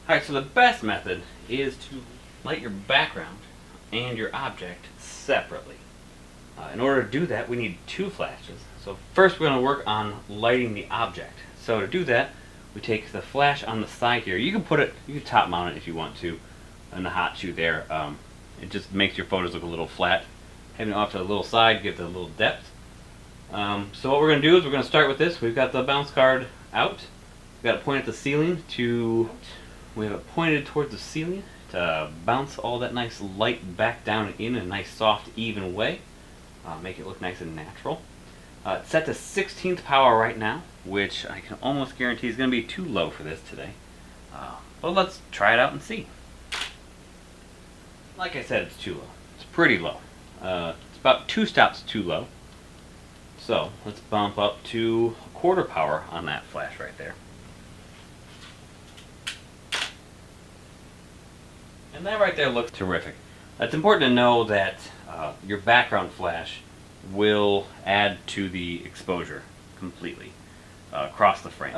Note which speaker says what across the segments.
Speaker 1: Alright, so the best method is to light your background and your object separately. In order to do that, we need two flashes. So first we're going to work on lighting the object. So to do that, we take the flash on the side here. You can top mount it if you want to in the hot shoe there. It just makes your photos look a little flat. Having it off to the little side gives it a little depth. So what we're going to do is we're going to start with this. We've got the bounce card out. We've got it pointed at the ceiling we have it pointed towards the ceiling to bounce all that nice light back down and in a nice soft even way. Make it look nice and natural. It's set to 16th power right now, which I can almost guarantee is going to be too low for this today. But let's try it out and see. Like I said, it's too low. It's pretty low. It's about 2 stops too low. So let's bump up to 1/4 power on that flash right there. And that right there looks terrific. It's important to know that your background flash will add to the exposure completely across the frame.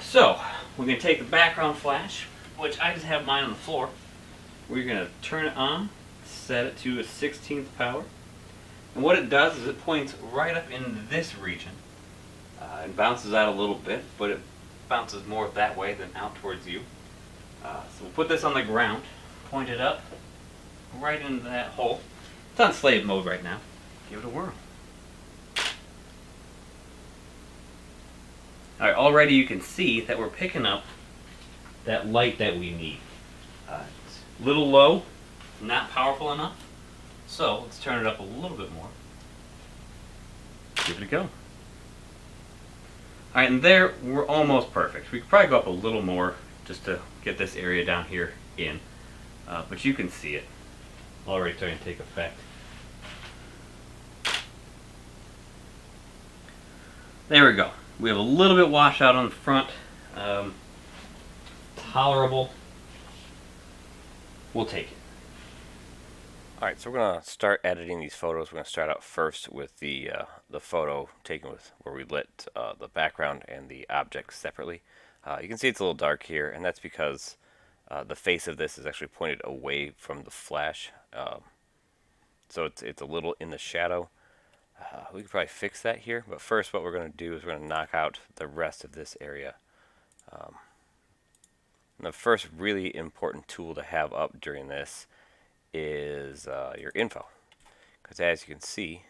Speaker 1: So we're going to take the background flash, which I just have mine on the floor. We're going to turn it on, set it to a 16th power. And what it does is it points right up in this region. It bounces out a little bit, but it bounces more that way than out towards you. So we'll put this on the ground, point it up, right into that hole. It's on slave mode right now. Give it a whirl. Alright, already you can see that we're picking up that light that we need. It's a little low, not powerful enough. So let's turn it up a little bit more. Give it a go. Alright, and there we're almost perfect. We could probably go up a little more just to get this area down here in. But you can see it already starting to take effect. There we go. We have a little bit washout on the front. Tolerable. We'll take it.
Speaker 2: Alright, so we're going to start editing these photos. We're going to start out first with the photo taken with where we lit the background and the object separately. You can see it's a little dark here, and that's because the face of this is actually pointed away from the flash. So it's a little in the shadow. We could probably fix that here, but first what we're going to do is we're going to knock out the rest of this area. The first really important tool to have up during this is your info, because as you can see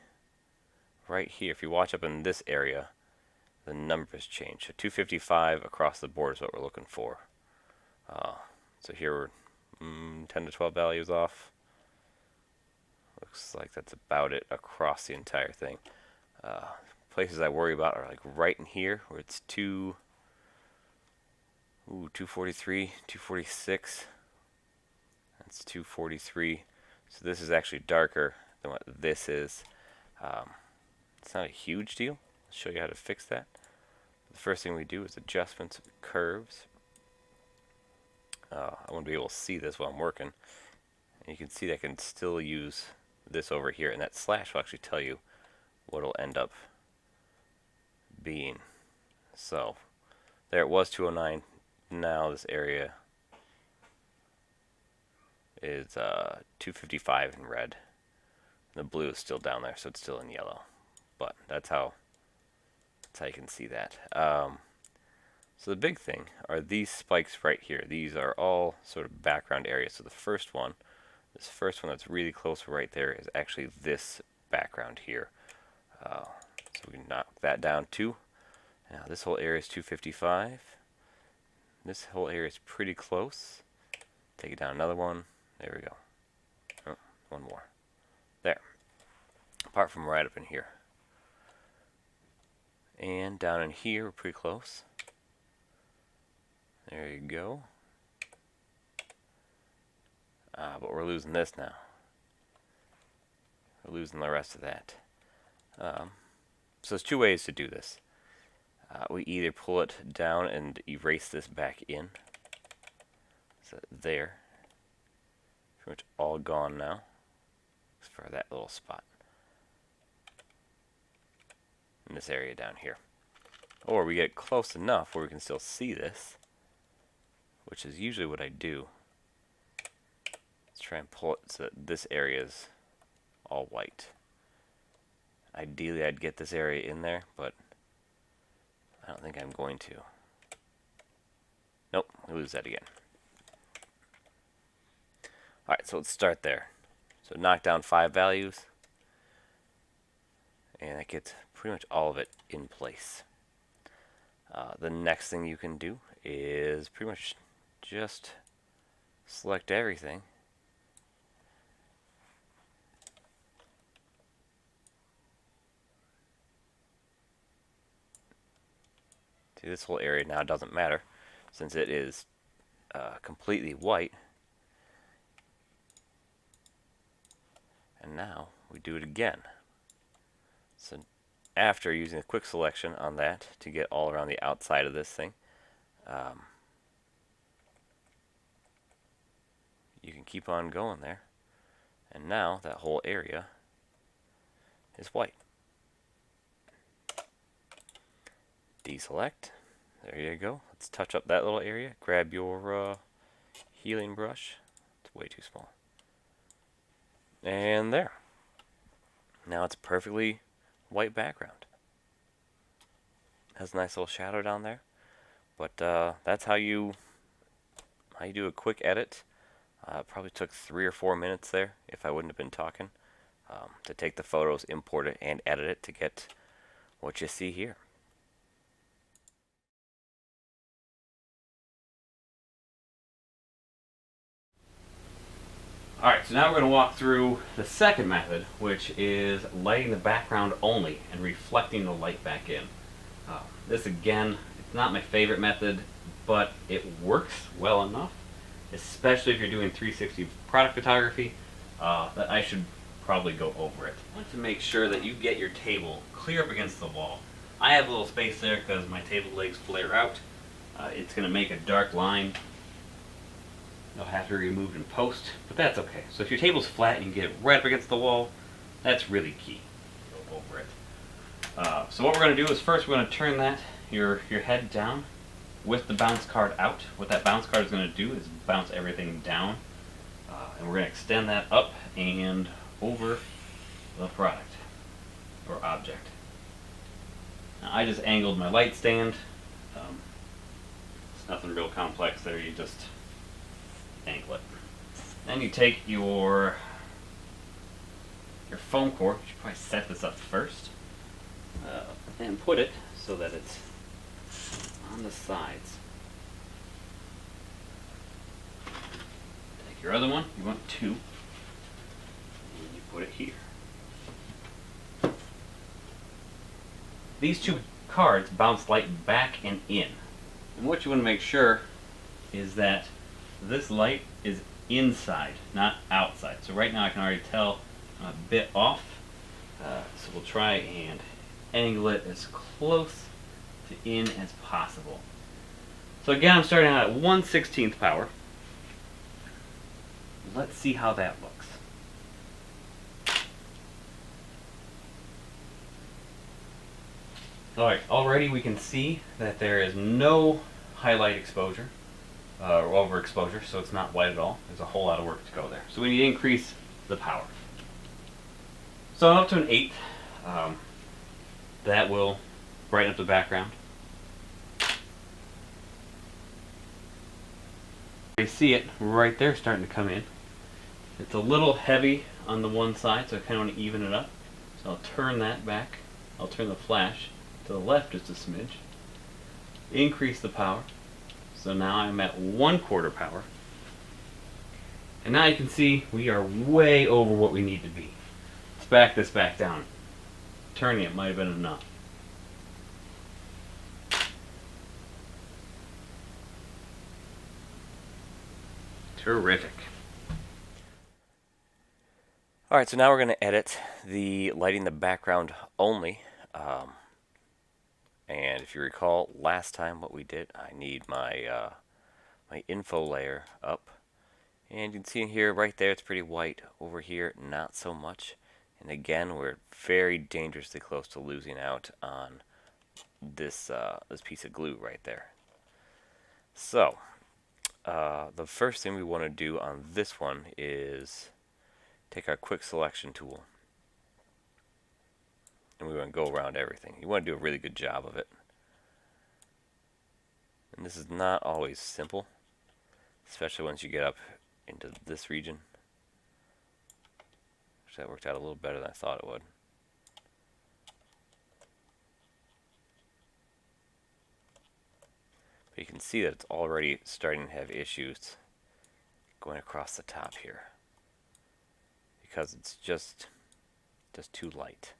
Speaker 2: right here, if you watch up in this area, the number has changed. So 255 across the board is what we're looking for. So here we're 10 to 12 values off. Looks like that's about it across the entire thing. Places I worry about are like right in here where it's 243, 246. That's 243. So this is actually darker than what this is. It's not a huge deal. I'll show you how to fix that. The first thing we do is adjustments of curves. I want to be able to see this while I'm working. And you can see that I can still use this over here, and that slash will actually tell you what it'll end up being. So there it was, 209. Now this area is 255 in red. The blue is still down there, so it's still in yellow. But that's how you can see that. So the big thing are these spikes right here. These are all sort of background areas. So the first one, this first one that's really close right there is actually this background here. So we can knock that down too. Now this whole area is 255. This whole area is pretty close. Take it down another one. There we go. Oh, one more. There. Apart from right up in here. And down in here, we're pretty close. There you go. But we're losing this now. We're losing the rest of that. So there's two ways to do this. We either pull it down and erase this back in. So there. Pretty much all gone now. For that little spot. In this area down here. Or we get close enough where we can still see this. which is usually what I do. Let's try and pull it so that this area is all white. Ideally, I'd get this area in there, but I don't think I'm going to. Nope, we lose that again. Alright, so let's start there. So knock down 5 values, and that gets pretty much all of it in place. The next thing you can do is pretty much just select everything. See, this whole area now doesn't matter since it is completely white. And now we do it again. So after using a quick selection on that to get all around the outside of this thing, you can keep on going there. And now that whole area is white. Deselect. There you go. Let's touch up that little area. Grab your healing brush. It's way too small. And there. Now it's perfectly white background. Has a nice little shadow down there. But that's how you do a quick edit. Probably took 3 or 4 minutes there if I wouldn't have been talking. To take the photos, import it, and edit it to get what you see here.
Speaker 1: Alright, so now we're going to walk through the second method, which is lighting the background only and reflecting the light back in. This again, it's not my favorite method, but it works well enough, especially if you're doing 360 product photography, that I should probably go over it. I want to make sure that you get your table clear up against the wall. I have a little space there because my table legs flare out. It's going to make a dark line. They'll have to be removed in post, but that's okay. So if your table's flat and you get it right up against the wall, that's really key. Go over it. So what we're going to do is first we're going to turn your head down with the bounce card out. What that bounce card is going to do is bounce everything down, and we're going to extend that up and over the product or object. Now I just angled my light stand. It's nothing real complex there. You just angle it. Then you take your foam core. You should probably set this up first, and put it so that it's on the sides. Take your other one. You want 2, and you put it here. These 2 cards bounce light back and in, and what you want to make sure is that this light is inside, not outside. So right now I can already tell I'm a bit off. So we'll try and angle it as close to in as possible. So again, I'm starting out at 1/16 power. Let's see how that looks. Alright, already we can see that there is no highlight exposure. Or overexposure, so it's not white at all. There's a whole lot of work to go there. So we need to increase the power. So I'm up to an 8. That will brighten up the background. You see it right there starting to come in. It's a little heavy on the one side, so I kind of want to even it up. So I'll turn that back. I'll turn the flash to the left just a smidge. Increase the power. So now I'm at 1/4 power. And now you can see we are way over what we need to be. Let's back this back down. Turning it might have been enough. Terrific.
Speaker 2: Alright, so now we're going to edit the lighting the background only. And if you recall last time what we did, I need my my info layer up. And you can see in here, right there, it's pretty white. Over here, not so much. And again, we're very dangerously close to losing out on this this piece of glue right there. So, the first thing we want to do on this one is take our quick selection tool, and we want to go around everything. You want to do a really good job of it. And this is not always simple, especially once you get up into this region. Which that worked out a little better than I thought it would. But you can see that it's already starting to have issues going across the top here, because it's just too light.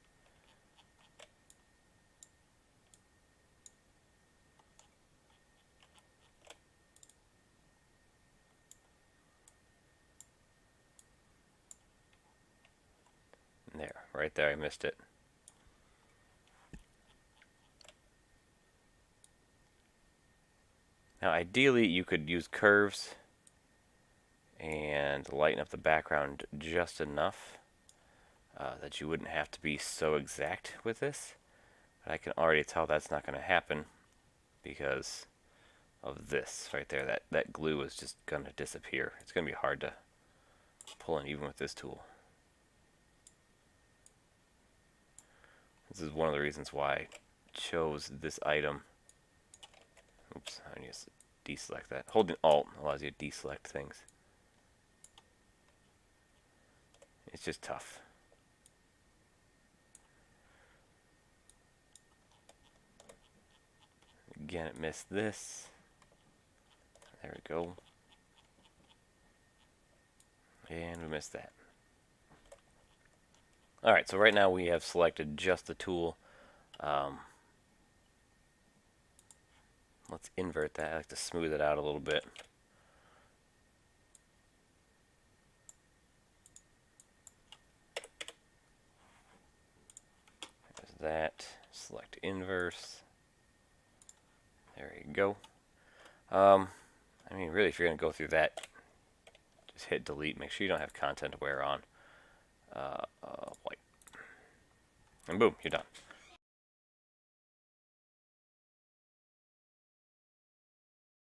Speaker 2: There, right there, I missed it. Now ideally you could use curves and lighten up the background just enough that you wouldn't have to be so exact with this. But I can already tell that's not going to happen because of this right there. That glue is just going to disappear. It's going to be hard to pull in even with this tool. This is one of the reasons why I chose this item. Oops, I need to deselect that. Holding Alt allows you to deselect things. It's just tough. Again, it missed this. There we go. And we missed that. Alright, so right now we have selected just the tool. Let's invert that. I like to smooth it out a little bit. There's that. Select inverse. There you go. I mean, really, if you're going to go through that, just hit delete. Make sure you don't have content aware on. White. And boom, you're done.